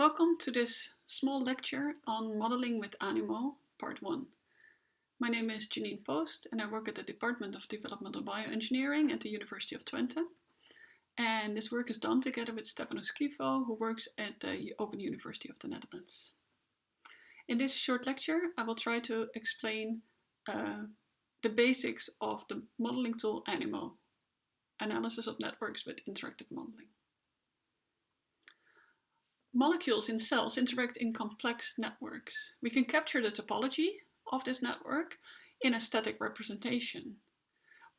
Welcome to this small lecture on modeling with ANIMO, part 1. My name is Janine Post and I work at the Department of Developmental Bioengineering at the University of Twente. And this work is done together with Stefano Schifo, who works at the Open University of the Netherlands. In this short lecture, I will try to explain the basics of the modeling tool ANIMO, analysis of networks with interactive modeling. Molecules in cells interact in complex networks. We can capture the topology of this network in a static representation.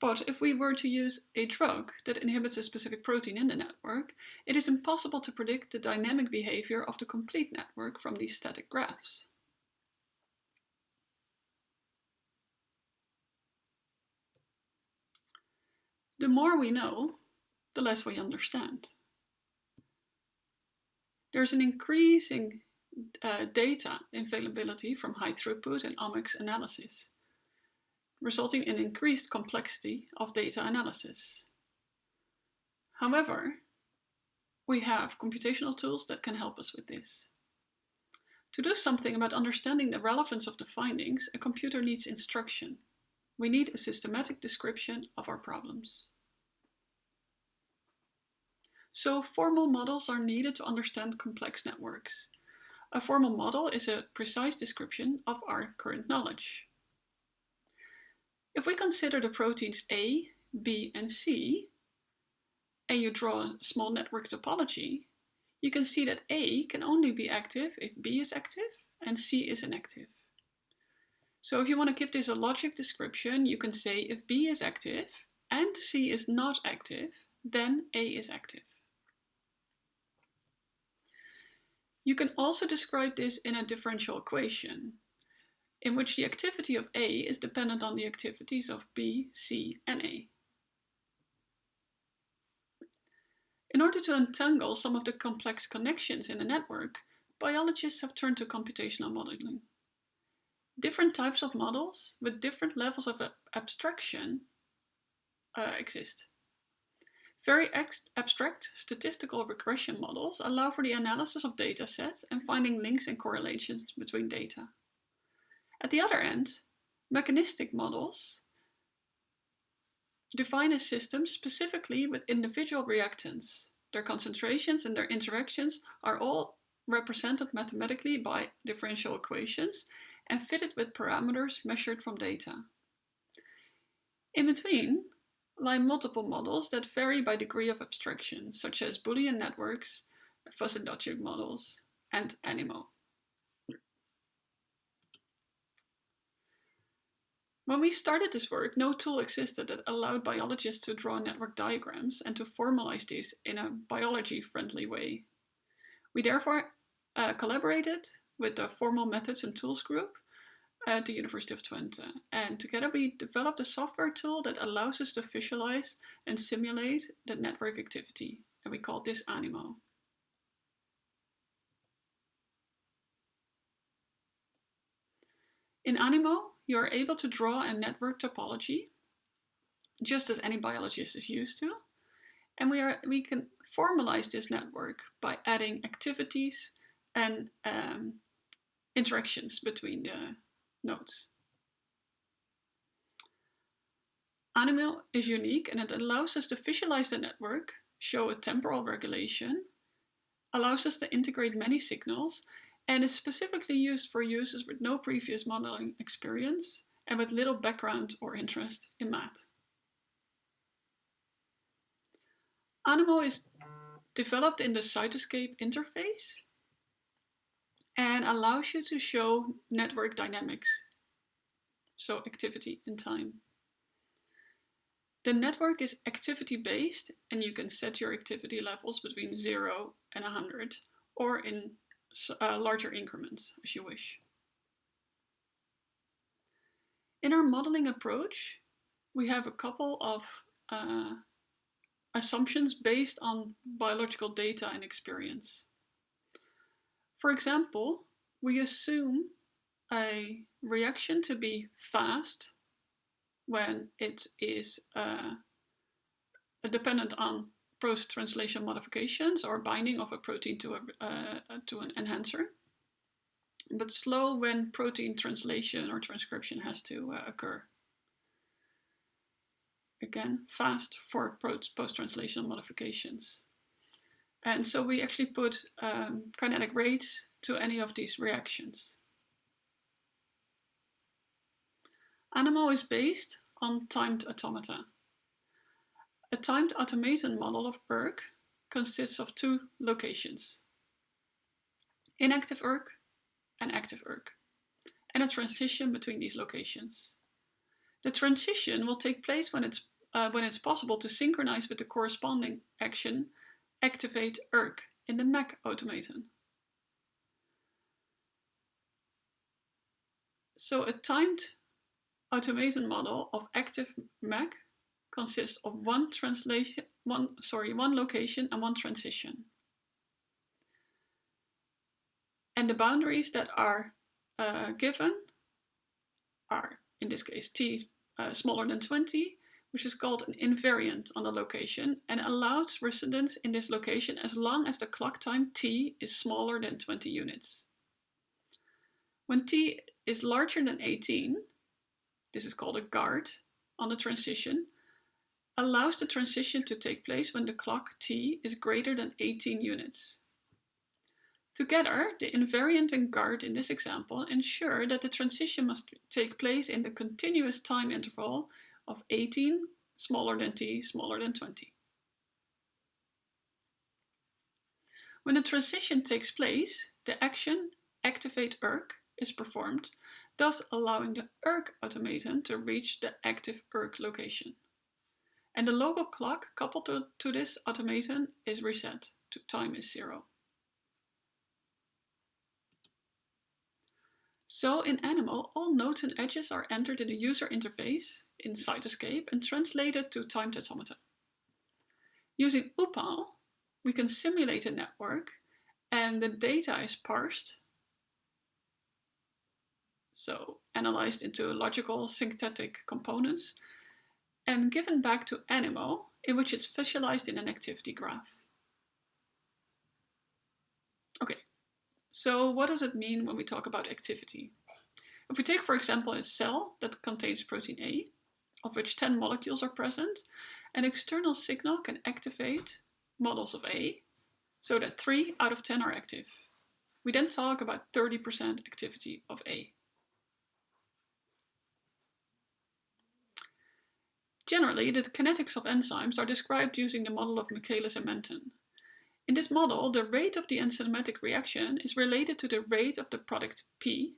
But if we were to use a drug that inhibits a specific protein in the network, it is impossible to predict the dynamic behavior of the complete network from these static graphs. The more we know, the less we understand. There's an increasing data availability from high throughput and omics analysis, resulting in increased complexity of data analysis. However, we have computational tools that can help us with this. To do something about understanding the relevance of the findings, a computer needs instruction. We need a systematic description of our problems. So formal models are needed to understand complex networks. A formal model is a precise description of our current knowledge. If we consider the proteins A, B, and C, and you draw a small network topology, you can see that A can only be active if B is active and C is inactive. So if you want to give this a logic description, you can say if B is active and C is not active, then A is active. You can also describe this in a differential equation, in which the activity of A is dependent on the activities of B, C, and A. In order to untangle some of the complex connections in a network, biologists have turned to computational modeling. Different types of models with different levels of abstraction exist. Very abstract statistical regression models allow for the analysis of data sets and finding links and correlations between data. At the other end, mechanistic models define a system specifically with individual reactants. Their concentrations and their interactions are all represented mathematically by differential equations and fitted with parameters measured from data. In between lie multiple models that vary by degree of abstraction, such as Boolean networks, fuzzy logic models, and ANIMO. When we started this work, no tool existed that allowed biologists to draw network diagrams and to formalize these in a biology-friendly way. We therefore collaborated with the Formal Methods and Tools group at the University of Twente, and together we developed a software tool that allows us to visualize and simulate the network activity, and we call this ANIMO. In ANIMO, you are able to draw a network topology, just as any biologist is used to, and we can formalize this network by adding activities and interactions between the nodes. ANIMO is unique and it allows us to visualize the network, show a temporal regulation, allows us to integrate many signals, and is specifically used for users with no previous modeling experience and with little background or interest in math. ANIMO is developed in the cytoscape interface and allows you to show network dynamics, so activity in time. The network is activity-based and you can set your activity levels between 0 and 100 or in larger increments as you wish. In our modeling approach, we have a couple of assumptions based on biological data and experience. For example, we assume a reaction to be fast when it is dependent on post-translation modifications or binding of a protein to an enhancer, but slow when protein translation or transcription has to occur. Again, fast for post-translational modifications. And so we actually put kinetic rates to any of these reactions. ANIMO is based on timed automata. A timed automaton model of ERK consists of two locations, inactive ERK and active ERK, and a transition between these locations. The transition will take place when it's possible to synchronize with the corresponding action activate ERK in the MEC automaton. So a timed automaton model of active MEC consists of one location and one transition. And the boundaries that are given are, in this case, t smaller than 20, which is called an invariant on the location and allows residence in this location as long as the clock time t is smaller than 20 units. When t is larger than 18, this is called a guard on the transition, allows the transition to take place when the clock t is greater than 18 units. Together, the invariant and guard in this example ensure that the transition must take place in the continuous time interval of 18 smaller than t smaller than 20. When the transition takes place, the action activate ERK is performed, thus allowing the ERK automaton to reach the active ERK location. And the local clock coupled to this automaton is reset to time is 0. So in ANIMO, all nodes and edges are entered in the user interface in Cytoscape and translated to timed automata. Using UPAL, we can simulate a network and the data is parsed, so analyzed into logical syntactic components, and given back to ANIMO, in which it's visualized in an activity graph. Okay, so what does it mean when we talk about activity? If we take, for example, a cell that contains protein A, of which 10 molecules are present, an external signal can activate models of A, so that 3 out of 10 are active. We then talk about 30% activity of A. Generally, the kinetics of enzymes are described using the model of Michaelis and Menten. In this model, the rate of the enzymatic reaction is related to the rate of the product P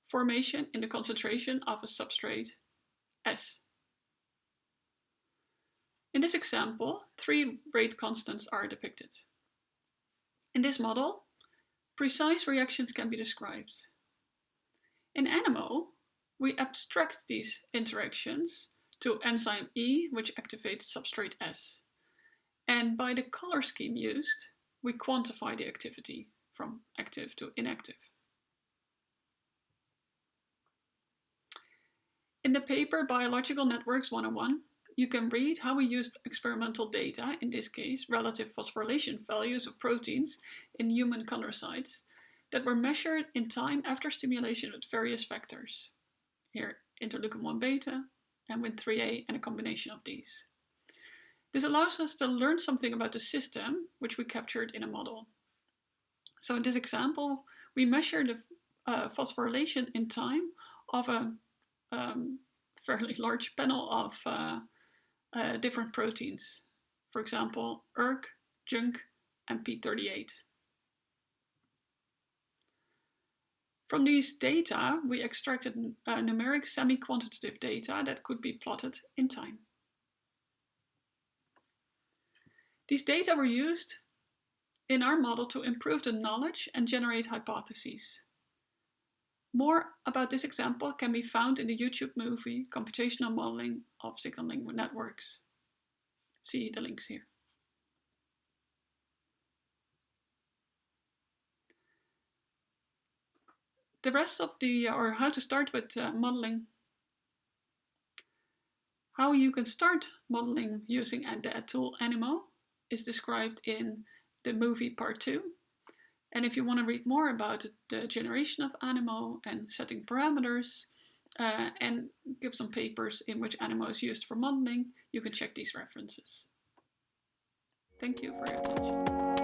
formation in the concentration of a substrate S. In this example, 3 rate constants are depicted. In this model, precise reactions can be described. In ANIMO, we abstract these interactions to enzyme E, which activates substrate S. And by the color scheme used, we quantify the activity from active to inactive. In the paper Biological Networks 101, you can read how we used experimental data, in this case relative phosphorylation values of proteins in human chondrocytes, that were measured in time after stimulation with various factors. Here, interleukin-1 beta, and Wnt3a, and a combination of these. This allows us to learn something about the system, which we captured in a model. So in this example, we measured the phosphorylation in time of a fairly large panel of different proteins. For example, ERK, JNK, and P38. From these data, we extracted numeric semi-quantitative data that could be plotted in time. These data were used in our model to improve the knowledge and generate hypotheses. More about this example can be found in the YouTube movie Computational Modeling of Signaling Networks. See the links here. The rest of or how to start with modeling, how you can start modeling using the tool ANIMO, is described in the movie part 2. And if you want to read more about the generation of ANIMO and setting parameters, and give some papers in which ANIMO is used for modeling, you can check these references. Thank you for your attention.